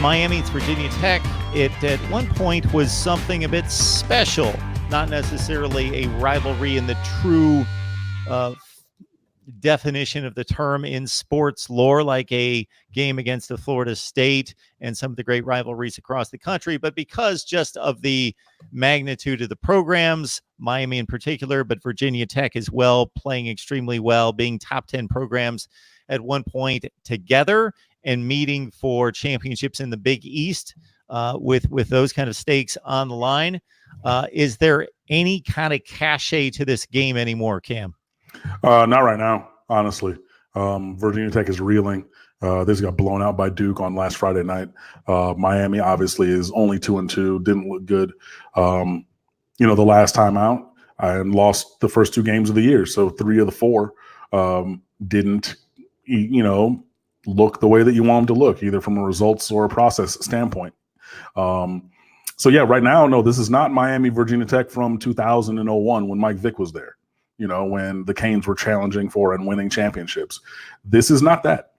Miami's Virginia Tech, it at one point was something a bit special, not necessarily a rivalry in the true definition of the term in sports lore, like a game against the Florida State and some of the great rivalries across the country, but because just of the magnitude of the programs, Miami in particular, but Virginia Tech as well, playing extremely well, being top 10 programs at one point together and meeting for championships in the Big East with those kind of stakes on the line. Is there any kind of cachet to this game anymore, Cam? Not right now, honestly. Virginia Tech is reeling. They just got blown out by Duke on last Friday night. Miami obviously is only 2-2, didn't look good. The last time out, I lost the first two games of the year. So 3 of the 4 didn't, look the way that you want them to look, either from a results or a process standpoint. Right now, no, this is not Miami Virginia Tech from 2001 when Mike Vick was there. When the Canes were challenging for and winning championships. This is not that.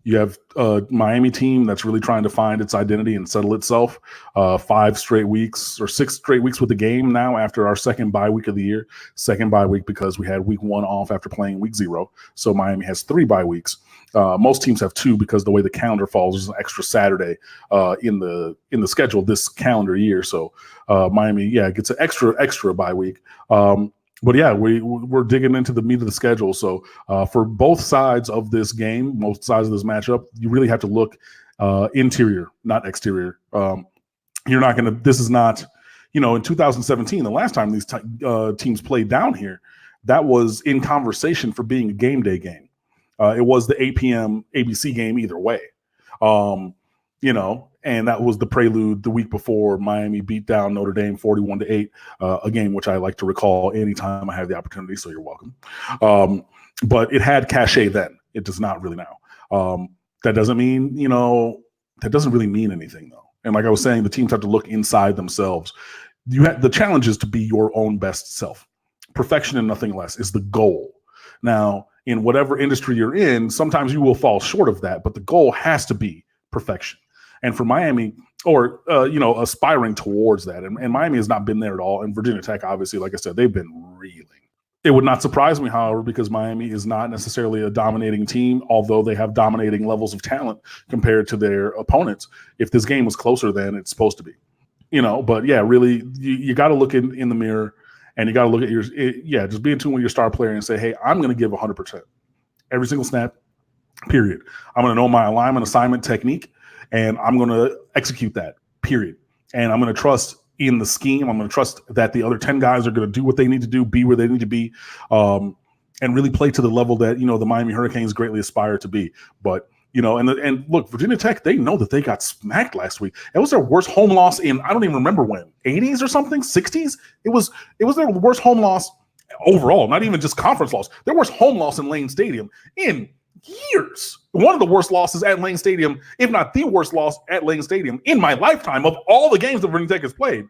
You have a Miami team that's really trying to find its identity and settle itself. 5 straight weeks or 6 straight weeks with the game now after our second bye week of the year. Second bye week because we had week 1 off after playing week 0. So Miami has 3 bye weeks. Most teams have 2 because the way the calendar falls, there's an extra Saturday in the schedule this calendar year. So Miami, gets an extra bye week. We're digging into the meat of the schedule. So for both sides of this game, both sides of this matchup, you really have to look interior, not exterior. This is not, in 2017, the last time these teams played down here, that was in conversation for being a game day game. It was the 8 p.m. ABC game either way. And that was the prelude the week before Miami beat down Notre Dame 41-8, a game which I like to recall anytime I have the opportunity, so you're welcome. But it had cachet then. It does not really now. That doesn't mean, that doesn't really mean anything, though. And like I was saying, the teams have to look inside themselves. The challenge is to be your own best self. Perfection and nothing less is the goal. Now, in whatever industry you're in, sometimes you will fall short of that, but the goal has to be perfection. And for Miami, or, aspiring towards that. And Miami has not been there at all. And Virginia Tech, obviously, like I said, they've been reeling. It would not surprise me, however, because Miami is not necessarily a dominating team, although they have dominating levels of talent compared to their opponents, if this game was closer than it's supposed to be. Really, you got to look in the mirror and you got to look at just be in tune with your star player and say, hey, I'm going to give 100% every single snap, period. I'm going to know my alignment assignment technique. And I'm going to execute that, period. And I'm going to trust in the scheme. I'm going to trust that the other 10 guys are going to do what they need to do, be where they need to be, and really play to the level that, the Miami Hurricanes greatly aspire to be. But, and look, Virginia Tech, they know that they got smacked last week. It was their worst home loss in, I don't even remember when, 80s or something, 60s? It was their worst home loss overall, not even just conference loss. Their worst home loss in Lane Stadium in years. One of the worst losses at Lane Stadium, if not the worst loss at Lane Stadium in my lifetime of all the games that Virginia Tech has played.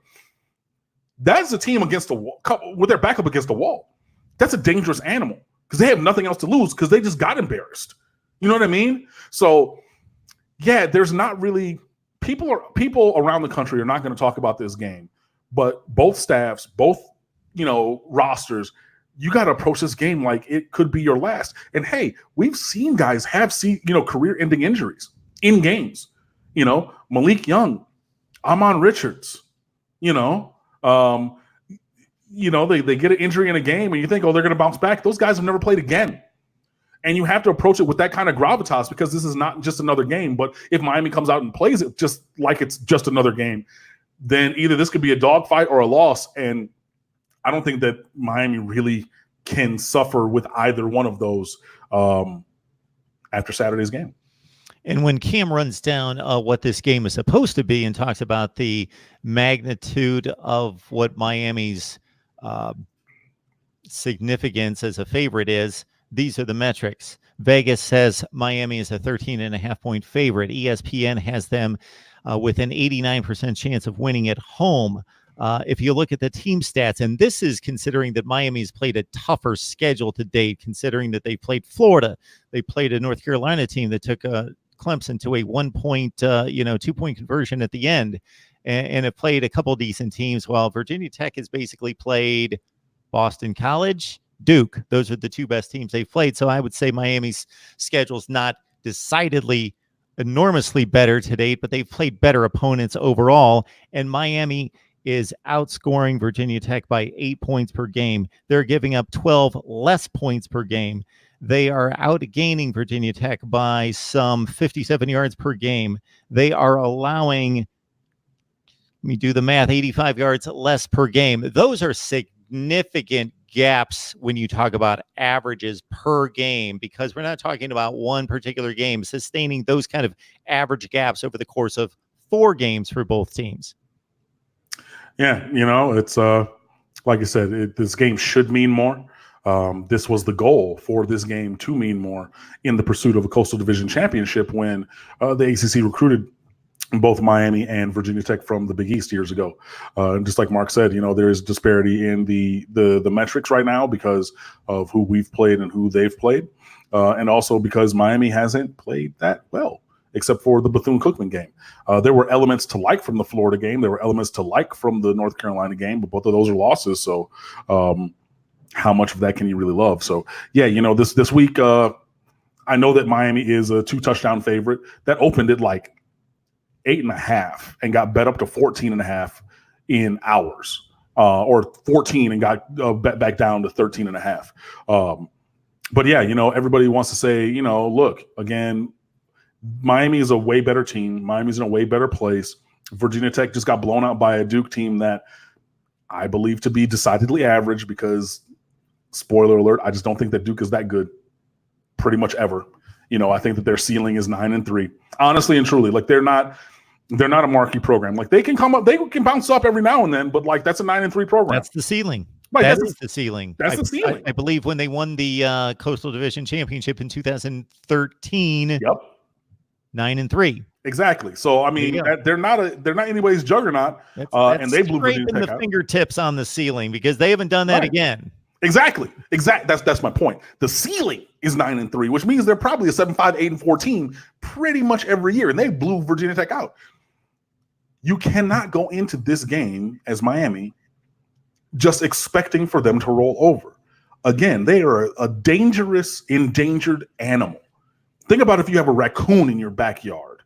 That's a team against the wall, with their back up against the wall. That's a dangerous animal because they have nothing else to lose because they just got embarrassed. You know what I mean? So, there's not really people around the country are not going to talk about this game, but both staffs, both rosters. You got to approach this game like it could be your last. And hey, we've seen guys have career-ending injuries in games. Malik Young, Amon Richards. They get an injury in a game, and you think, oh, they're going to bounce back. Those guys have never played again. And you have to approach it with that kind of gravitas because this is not just another game. But if Miami comes out and plays it just like it's just another game, then either this could be a dogfight or a loss. And I don't think that Miami really can suffer with either one of those after Saturday's game. And when Cam runs down what this game is supposed to be and talks about the magnitude of what Miami's significance as a favorite is, these are the metrics. Vegas says Miami is a 13.5-point favorite. ESPN has them with an 89% chance of winning at home. If you look at the team stats, and this is considering that Miami's played a tougher schedule to date, considering that they played Florida, they played a North Carolina team that took Clemson to a 1-point, 2-point conversion at the end, and have played a couple decent teams, while Virginia Tech has basically played Boston College, Duke. Those are the two best teams they've played. So I would say Miami's schedule's not decidedly enormously better to date, but they've played better opponents overall. And Miami is outscoring Virginia Tech by 8 points per game. They're giving up 12 less points per game. They are outgaining Virginia Tech by some 57 yards per game. They are allowing, let me do the math, 85 yards less per game. Those are significant gaps when you talk about averages per game, because we're not talking about one particular game. Sustaining those kind of average gaps over the course of 4 games for both teams. Yeah, it's like I said, this game should mean more. This was the goal for this game to mean more in the pursuit of a Coastal Division championship when the ACC recruited both Miami and Virginia Tech from the Big East years ago. And just like Mark said, there is disparity in the metrics right now because of who we've played and who they've played, and also because Miami hasn't played that well, except for the Bethune-Cookman game. There were elements to like from the Florida game. There were elements to like from the North Carolina game, but both of those are losses. So how much of that can you really love? So, yeah, this week, I know that Miami is a 2-touchdown favorite. That opened at like 8.5 and got bet up to 14.5 in hours, or 14 and got bet back down to 13.5. But yeah, everybody wants to say, look, again, Miami is a way better team. Miami's in a way better place. Virginia Tech just got blown out by a Duke team that I believe to be decidedly average because, spoiler alert, I just don't think that Duke is that good pretty much ever. I think that their ceiling is 9-3. Honestly and truly, like they're not a marquee program. Like they can come up, they can bounce up every now and then, but like that's a 9-3 program. That's the ceiling. Right, that is the ceiling. That's the ceiling. I believe when they won the Coastal Division Championship in 2013. Yep. 9-3. Exactly. So I mean, they're not anybody's juggernaut, and they blew Virginia Tech out. Fingertips on the ceiling because they haven't done that again. Exactly. That's my point. The ceiling is 9-3, which means they're probably a 7-5, 8-4 team pretty much every year, and they blew Virginia Tech out. You cannot go into this game as Miami just expecting for them to roll over. Again, they are a dangerous, endangered animal. Think about if you have a raccoon in your backyard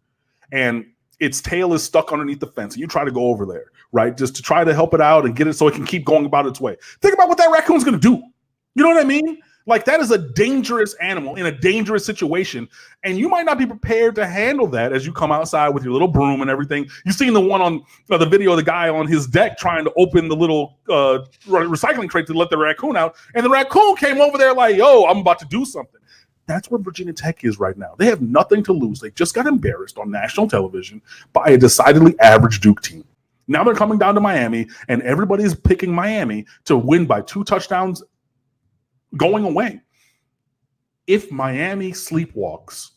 and its tail is stuck underneath the fence and you try to go over there, right? Just to try to help it out and get it so it can keep going about its way. Think about what that raccoon's going to do. You know what I mean? Like that is a dangerous animal in a dangerous situation. And you might not be prepared to handle that as you come outside with your little broom and everything. You've seen the one on the video of the guy on his deck trying to open the little recycling crate to let the raccoon out. And the raccoon came over there like, yo, I'm about to do something. That's where Virginia Tech is right now. They have nothing to lose. They just got embarrassed on national television by a decidedly average Duke team. Now they're coming down to Miami, and everybody's picking Miami to win by 2 touchdowns going away. If Miami sleepwalks,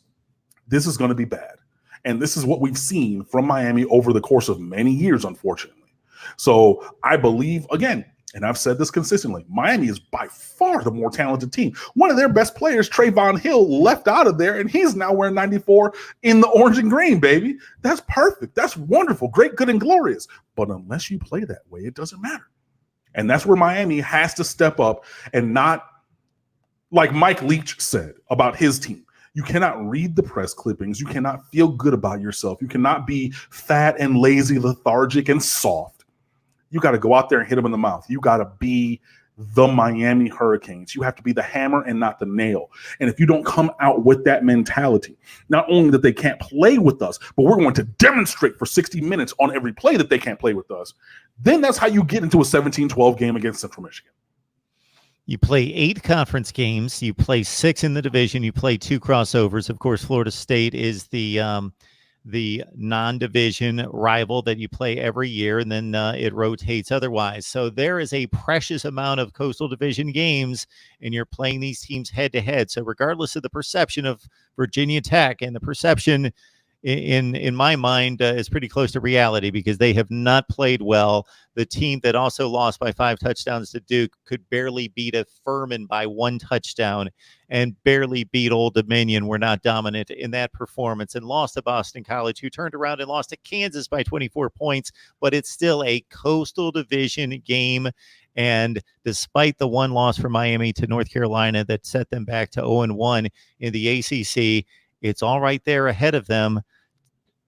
this is going to be bad. And this is what we've seen from Miami over the course of many years, unfortunately. So I believe, again, and I've said this consistently, Miami is by far the more talented team. One of their best players, Trayvon Hill, left out of there, and he's now wearing 94 in the orange and green, baby. That's perfect. That's wonderful. Great, good, and glorious. But unless you play that way, it doesn't matter. And that's where Miami has to step up and not, like Mike Leach said about his team, you cannot read the press clippings. You cannot feel good about yourself. You cannot be fat and lazy, lethargic, and soft. You got to go out there and hit them in the mouth. You got to be the Miami Hurricanes. You have to be the hammer and not the nail. And if you don't come out with that mentality, not only that they can't play with us, but we're going to demonstrate for 60 minutes on every play that they can't play with us, then that's how you get into a 17-12 game against Central Michigan. You play 8 conference games. You play 6 in the division. You play 2 crossovers. Of course, Florida State is the non-division rival that you play every year, and then it rotates otherwise. So there is a precious amount of Coastal Division games, and you're playing these teams head-to-head. So regardless of the perception of Virginia Tech and the perception in my mind, is pretty close to reality because they have not played well. The team that also lost by 5 touchdowns to Duke could barely beat a Furman by 1 touchdown and barely beat Old Dominion. Were not dominant in that performance and lost to Boston College, who turned around and lost to Kansas by 24 points. But it's still a Coastal Division game. And despite the 1 loss from Miami to North Carolina that set them back to 0-1 in the ACC, it's all right there ahead of them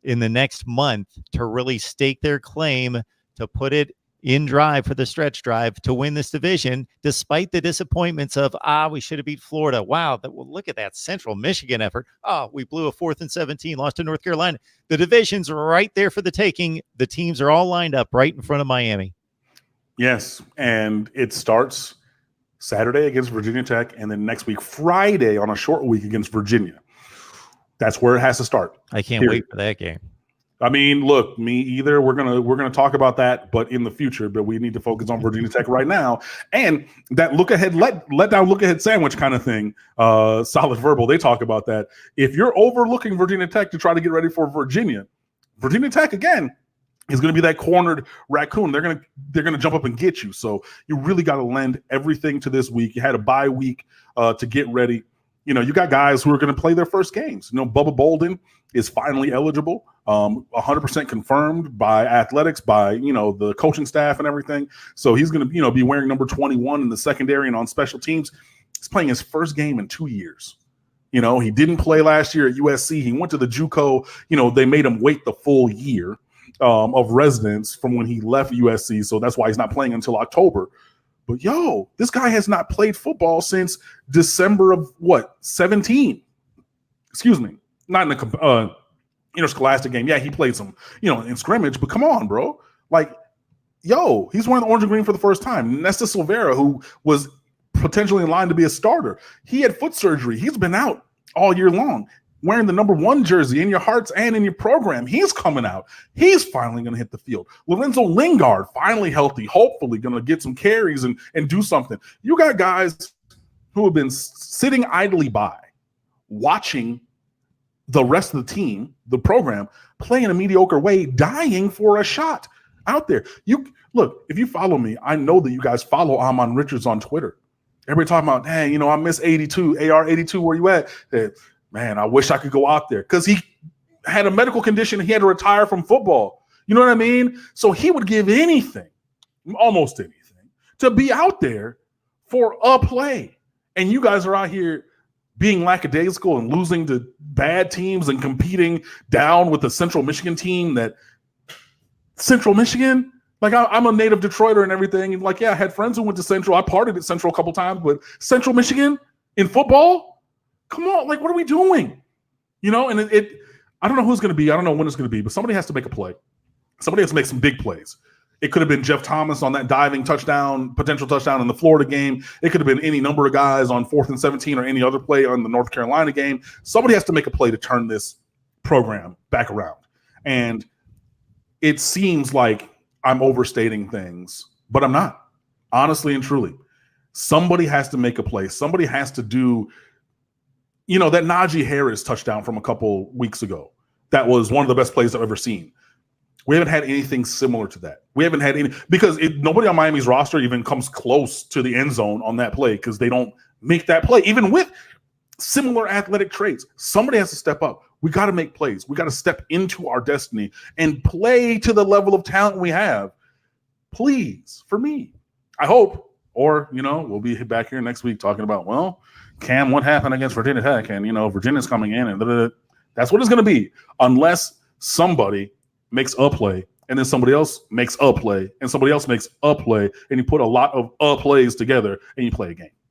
in the next month to really stake their claim, to put it in drive for the stretch drive to win this division, despite the disappointments of, we should have beat Florida. Wow, look at that Central Michigan effort. We blew a 4th and 17, lost to North Carolina. The division's right there for the taking. The teams are all lined up right in front of Miami. Yes, and it starts Saturday against Virginia Tech, and then next week, Friday, on a short week against Virginia. That's where it has to start. I can't wait for that game. I mean, look, me either. We're gonna talk about that, but in the future. But we need to focus on Virginia Tech right now, and that look ahead, let down look ahead sandwich kind of thing. Solid Verbal, they talk about that. If you're overlooking Virginia Tech to try to get ready for Virginia Tech again is going to be that cornered raccoon. They're gonna jump up and get you. So you really got to lend everything to this week. You had a bye week to get ready. You know, you got guys who are going to play their first games. You know, Bubba Bolden is finally eligible, 100% confirmed by athletics, by, you know, the coaching staff and everything. So he's going to, you know, be wearing number 21 in the secondary and on special teams. He's playing his first game in 2 years. You know, he didn't play last year at USC. He went to the JUCO. You know, they made him wait the full year of residence from when he left USC. So that's why he's not playing until October. But this guy has not played football since December of 17? Excuse me, not in a interscholastic game. Yeah, he played some, in scrimmage. But come on, bro. Like, he's wearing the orange and green for the first time. Nesta Silvera, who was potentially in line to be a starter, he had foot surgery. He's been out all year long, wearing the number 1 jersey in your hearts and in your program. He's coming out. He's finally going to hit the field. Lorenzo Lingard, finally healthy, hopefully going to get some carries and do something. You got guys who have been sitting idly by, watching the rest of the team, the program, play in a mediocre way, dying for a shot out there. Look, if you follow me, I know that you guys follow Amon Richards on Twitter. Everybody talking about, hey, I miss 82, AR82, where you at? Man, I wish I could go out there, because he had a medical condition. He had to retire from football. You know what I mean? So he would give anything, almost anything, to be out there for a play. And you guys are out here being lackadaisical and losing to bad teams and competing down with the Central Michigan team. That Central Michigan, like, I'm a native Detroiter and everything. And I had friends who went to Central. I partied at Central a couple times, but Central Michigan in football? Come on, what are we doing? And I don't know who's going to be. I don't know when it's going to be, but somebody has to make a play. Somebody has to make some big plays. It could have been Jeff Thomas on that diving touchdown, potential touchdown in the Florida game. It could have been any number of guys on 4th and 17 or any other play on the North Carolina game. Somebody has to make a play to turn this program back around. And it seems like I'm overstating things, but I'm not. Honestly and truly. Somebody has to make a play. Somebody has to do that Najee Harris touchdown from a couple weeks ago. That was one of the best plays I've ever seen. We haven't had anything similar to that. We haven't had any, because nobody on Miami's roster even comes close to the end zone on that play, because they don't make that play, even with similar athletic traits. Somebody has to step up. We got to make plays. We got to step into our destiny and play to the level of talent we have. Please, for me, I hope. Or, we'll be back here next week talking about, Cam, what happened against Virginia Tech? And, Virginia's coming in, and that's what it's going to be, unless somebody makes a play, and then somebody else makes a play, and somebody else makes a play, and you put a lot of plays together, and you play a game.